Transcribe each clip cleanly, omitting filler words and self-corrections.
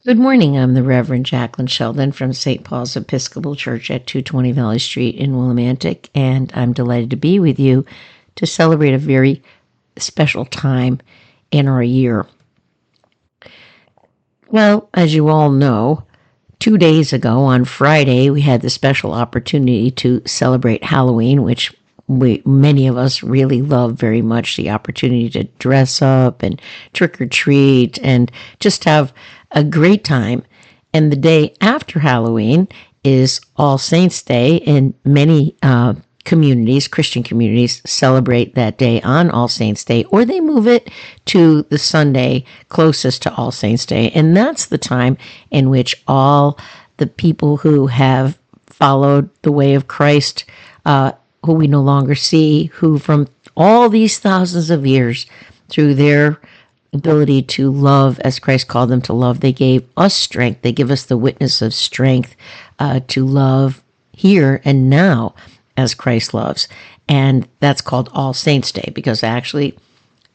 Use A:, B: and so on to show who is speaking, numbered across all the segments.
A: Good morning. I'm the Reverend Jacqueline Sheldon from St. Paul's Episcopal Church at 220 Valley Street in Willimantic, and I'm delighted to be with you to celebrate a very special time in our year. Well, as you all know, 2 days ago on Friday, we had the special opportunity to celebrate Halloween, which many of us really love very much, the opportunity to dress up and trick or treat and just have a great time. And the day after Halloween is All Saints Day, and many communities, Christian communities, celebrate that day on All Saints Day, or they move it to the Sunday closest to All Saints Day. And that's the time in which all the people who have followed the way of Christ, who we no longer see, who from all these thousands of years, through their ability to love as Christ called them to love, they gave us strength. They give us the witness of strength to love here and now as Christ loves. And that's called All Saints Day, because actually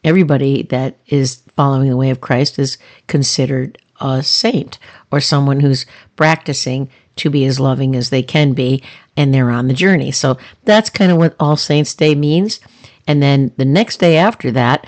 A: everybody that is following the way of Christ is considered a saint or someone who's practicing to be as loving as they can be, and they're on the journey. So that's kind of what All Saints Day means. And then the next day after that,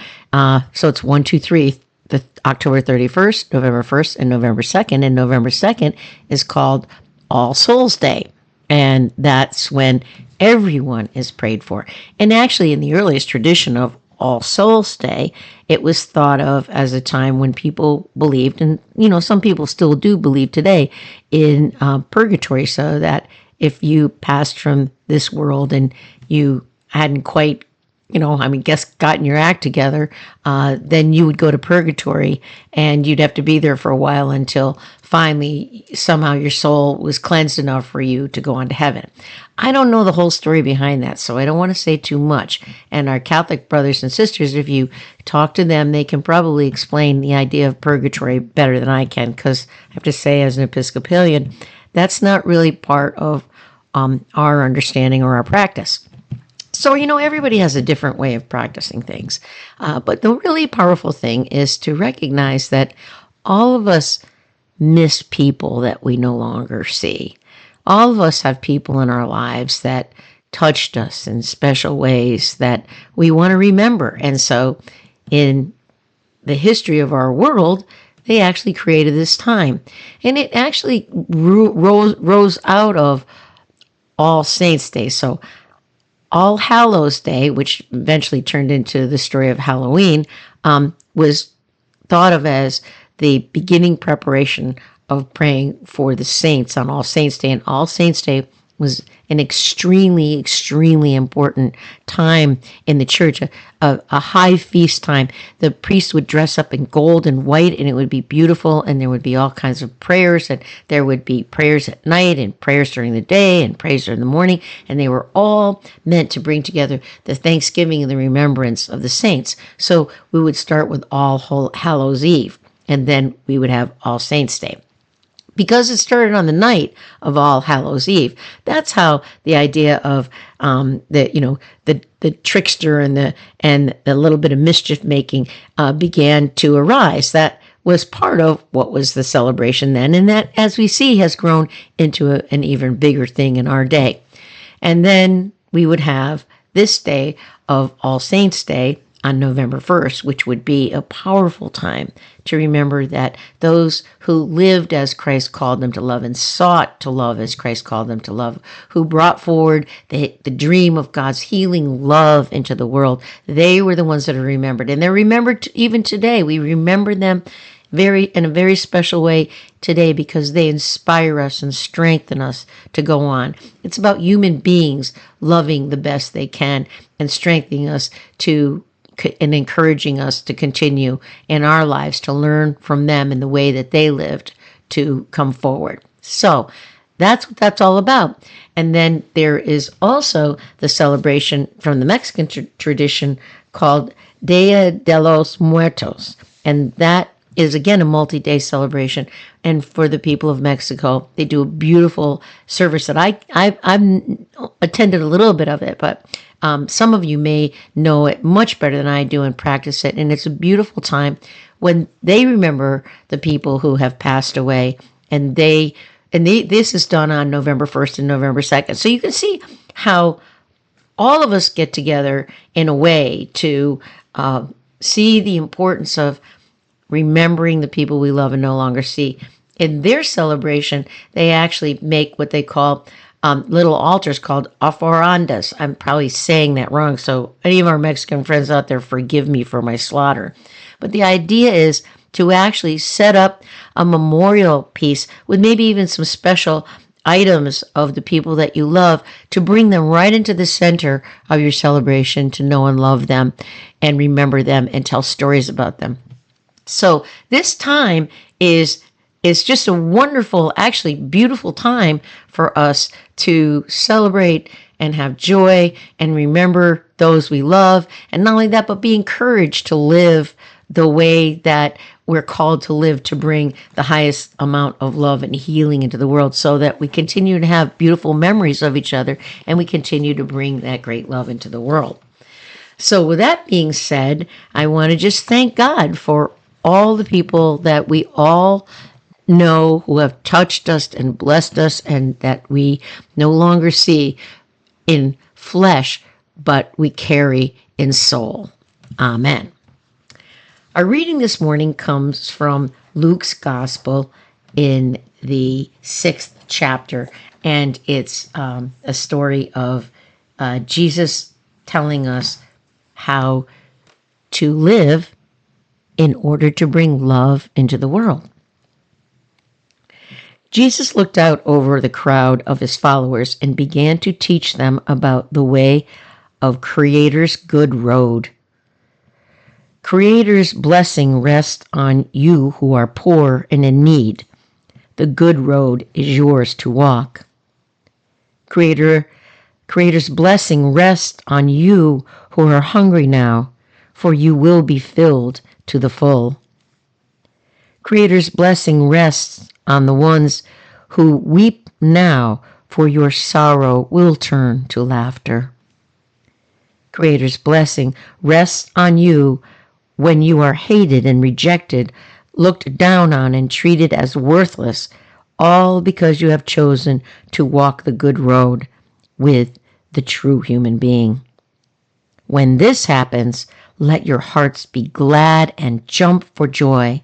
A: so it's 1, 2, 3, the October 31st, November 1st, and November 2nd. And November 2nd is called All Souls Day. And that's when everyone is prayed for. And actually, in the earliest tradition of All Souls Day, it was thought of as a time when people believed, and some people still do believe today, in purgatory, so that if you passed from this world and you hadn't quite gotten your act together, then you would go to purgatory, and you'd have to be there for a while until finally somehow your soul was cleansed enough for you to go on to heaven. I don't know the whole story behind that, so I don't want to say too much. And our Catholic brothers and sisters, if you talk to them, they can probably explain the idea of purgatory better than I can, because I have to say, as an Episcopalian, that's not really part of our understanding or our practice. So, everybody has a different way of practicing things. But the really powerful thing is to recognize that all of us miss people that we no longer see. All of us have people in our lives that touched us in special ways that we want to remember. And so in the history of our world, they actually created this time. And it actually rose out of All Saints Day. So All Hallows Day, which eventually turned into the story of Halloween, was thought of as the beginning preparation of praying for the saints on All Saints Day. And All Saints Day was an extremely, extremely important time in the church, a high feast time. The priests would dress up in gold and white, and it would be beautiful, and there would be all kinds of prayers, and there would be prayers at night and prayers during the day and prayers during the morning, and they were all meant to bring together the thanksgiving and the remembrance of the saints. So we would start with All Hallows Eve, and then we would have All Saints Day. Because it started on the night of All Hallows Eve, that's how the idea of the trickster and the little bit of mischief making began to arise. That was part of what was the celebration then, and that, as we see, has grown into an even bigger thing in our day. And then we would have this day of All Saints Day on November 1st, which would be a powerful time to remember that those who lived as Christ called them to love and sought to love as Christ called them to love, who brought forward the dream of God's healing love into the world, they were the ones that are remembered. And they're remembered even today. We remember them in a very special way today because they inspire us and strengthen us to go on. It's about human beings loving the best they can and strengthening us and encouraging us to continue in our lives to learn from them in the way that they lived to come forward. So that's what that's all about. And then there is also the celebration from the Mexican tradition called Dia de los Muertos. And that is, again, a multi-day celebration. And for the people of Mexico, they do a beautiful service that I've attended a little bit of it, but some of you may know it much better than I do and practice it. And it's a beautiful time when they remember the people who have passed away, and this is done on November 1st and November 2nd. So you can see how all of us get together in a way to see the importance of remembering the people we love and no longer see. In their celebration, they actually make what they call little altars called ofrendas. I'm probably saying that wrong, so any of our Mexican friends out there, forgive me for my slaughter. But the idea is to actually set up a memorial piece with maybe even some special items of the people that you love, to bring them right into the center of your celebration, to know and love them and remember them and tell stories about them. So this time is just a wonderful, actually beautiful time for us to celebrate and have joy and remember those we love. And not only that, but be encouraged to live the way that we're called to live, to bring the highest amount of love and healing into the world, so that we continue to have beautiful memories of each other and we continue to bring that great love into the world. So with that being said, I want to just thank God for all the people that we all know who have touched us and blessed us, and that we no longer see in flesh, but we carry in soul. Amen. Our reading this morning comes from Luke's Gospel in the 6th chapter, and it's a story of Jesus telling us how to live in order to bring love into the world. Jesus looked out over the crowd of his followers and began to teach them about the way of Creator's good road. Creator's blessing rests on you who are poor and in need. The good road is yours to walk. Creator's blessing rests on you who are hungry now, for you will be filled to the full. Creator's blessing rests on the ones who weep now, for your sorrow will turn to laughter. Creator's blessing rests on you when you are hated and rejected, looked down on and treated as worthless, all because you have chosen to walk the good road with the true human being. When this happens, let your hearts be glad and jump for joy.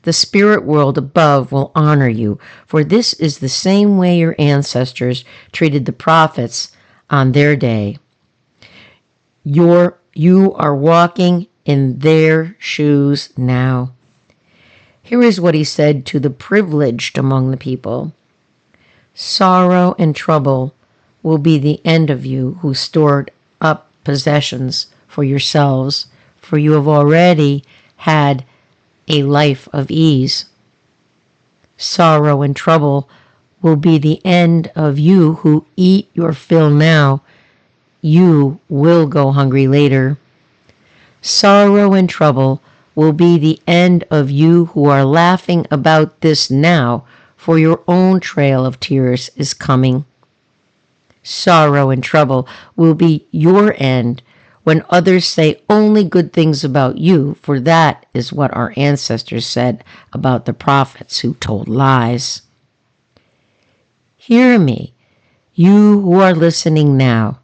A: The spirit world above will honor you, for this is the same way your ancestors treated the prophets on their day. You are walking in their shoes now. Here is what he said to the privileged among the people. Sorrow and trouble will be the end of you who stored up possessions for yourselves, for you have already had a life of ease. Sorrow and trouble will be the end of you who eat your fill now. You will go hungry later. Sorrow and trouble will be the end of you who are laughing about this now, for your own trail of tears is coming. Sorrow and trouble will be your end when others say only good things about you, for that is what our ancestors said about the prophets who told lies. Hear me, you who are listening now.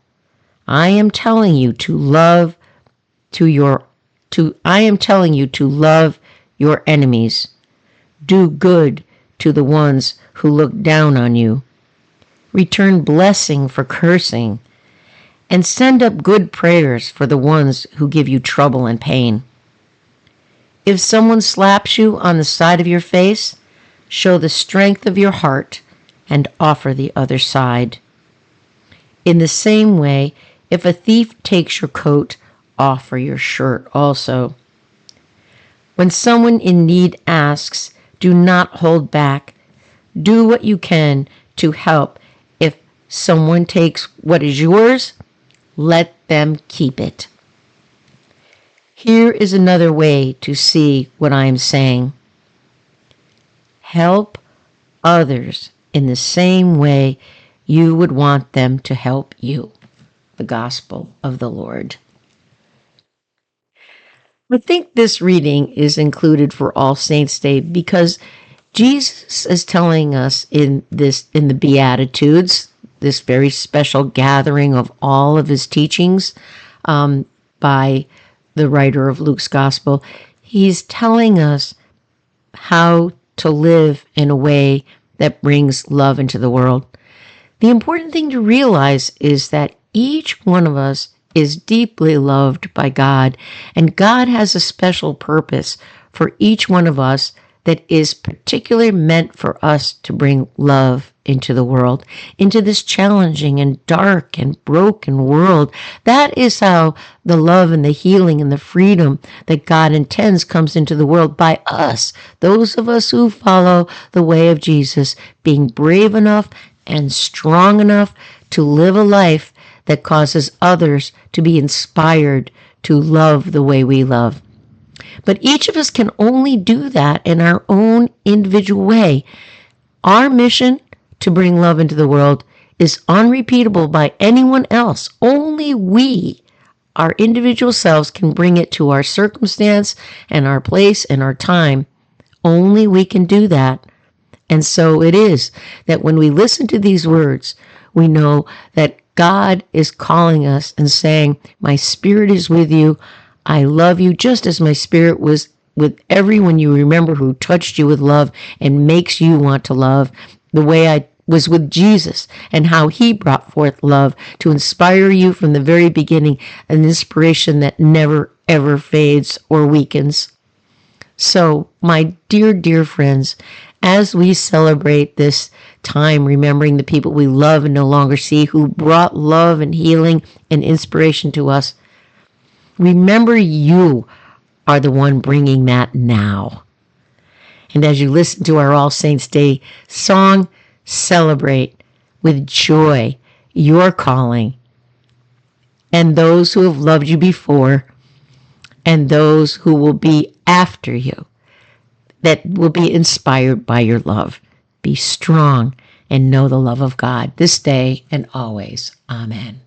A: I am telling you to love your enemies. Do good to the ones who look down on you. Return blessing for cursing, and send up good prayers for the ones who give you trouble and pain. If someone slaps you on the side of your face, show the strength of your heart and offer the other side. In the same way, if a thief takes your coat, offer your shirt also. When someone in need asks, do not hold back. Do what you can to help. If someone takes what is yours, let them keep it. Here is another way to see what I am saying. Help others in the same way you would want them to help you. The Gospel of the Lord. I think this reading is included for All Saints' Day because Jesus is telling us in the Beatitudes, this very special gathering of all of his teachings by the writer of Luke's Gospel, he's telling us how to live in a way that brings love into the world. The important thing to realize is that each one of us is deeply loved by God, and God has a special purpose for each one of us that is particularly meant for us to bring love into the world, into this challenging and dark and broken world. That is how the love and the healing and the freedom that God intends comes into the world by us, those of us who follow the way of Jesus, being brave enough and strong enough to live a life that causes others to be inspired to love the way we love. But each of us can only do that in our own individual way. Our mission to bring love into the world is unrepeatable by anyone else. Only we, our individual selves, can bring it to our circumstance and our place and our time. Only we can do that. And so it is that when we listen to these words, we know that God is calling us and saying, my spirit is with you. I love you just as my spirit was with everyone you remember who touched you with love and makes you want to love, the way I was with Jesus and how he brought forth love to inspire you from the very beginning, an inspiration that never, ever fades or weakens. So, my dear, dear friends, as we celebrate this time, remembering the people we love and no longer see, who brought love and healing and inspiration to us, remember you are the one bringing that now. And as you listen to our All Saints' Day song, celebrate with joy your calling and those who have loved you before and those who will be after you, that will be inspired by your love. Be strong and know the love of God this day and always. Amen.